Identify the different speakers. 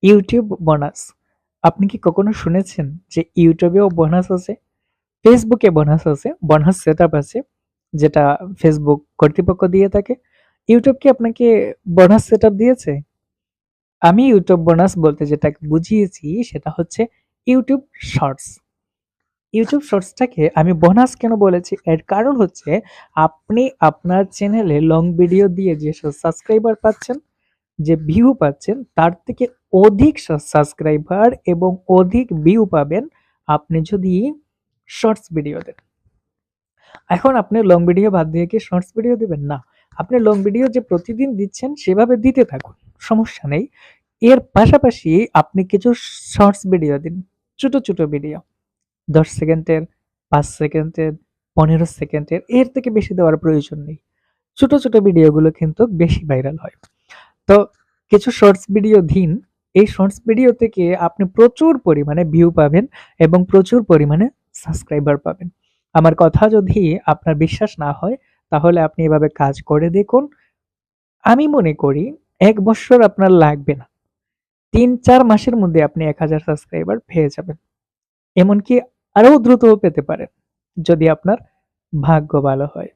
Speaker 1: YouTube bonus. আপনি কি কখনো শুনেছেন যে ইউটিউবেও বোনাস আছে? ফেসবুকে বোনাস আছে, বোনাস সেটআপ আছে যেটা ফেসবুক কর্তৃপক্ষ দিয়ে থাকে। ইউটিউব কি আপনাকে বোনাস সেটআপ দিয়েছে? আমি ইউটিউব বোনাস বলতে যেটাকে বুঝিয়েছি সেটা হচ্ছে ইউটিউব শর্টস। ইউটিউব শর্টসটাকে আমি বোনাস কেন বলেছি? এর কারণ হচ্ছে আপনি আপনার চ্যানেলে লং ভিডিও দিয়ে যেসব সাবস্ক্রাইবার পাচ্ছেন, যে ভিউ পাচ্ছেন তার থেকে অধিক সাবস্ক্রাইবার এবং অধিক ভিউ পাবেন আপনি যদি শর্টস ভিডিও দেন। এখন আপনি লং ভিডিও বাদ দিয়ে কি শর্টস ভিডিও দিবেন? না। আপনি লং ভিডিও যে প্রতিদিন দিচ্ছেন সেভাবে দিতে থাকুন। সমস্যা নেই। এর পাশাপাশি আপনি কিছু শর্টস ভিডিও দিন। ছোট, ছোট ভিডিও। ১০ সেকেন্ডের, ৫ সেকেন্ডের, ১৫ সেকেন্ডের এর থেকে বেশি দেওয়ার প্রয়োজন নেই। ছোট, ছোট ভিডিওগুলো কিন্তু বেশি ভাইরাল হয়। তো কিছু শর্টস ভিডিও দিন। এই শর্টস ভিডিও থেকে আপনি প্রচুর পরিমাণে ভিউ পাবেন এবং প্রচুর পরিমাণে সাবস্ক্রাইবার পাবেন। আমার কথা যদি আপনার বিশ্বাস না হয় তাহলে আপনি এভাবে কাজ করে দেখুন। আমি মনে করি ১ বৎসর আপনার লাগবে না। ৩-৪ মাসের মধ্যে আপনি ১,০০০ সাবস্ক্রাইবার পেয়ে যাবেন। এমনকি আরো দ্রুতও পেতে পারেন যদি আপনার ভাগ্য ভালো হয়।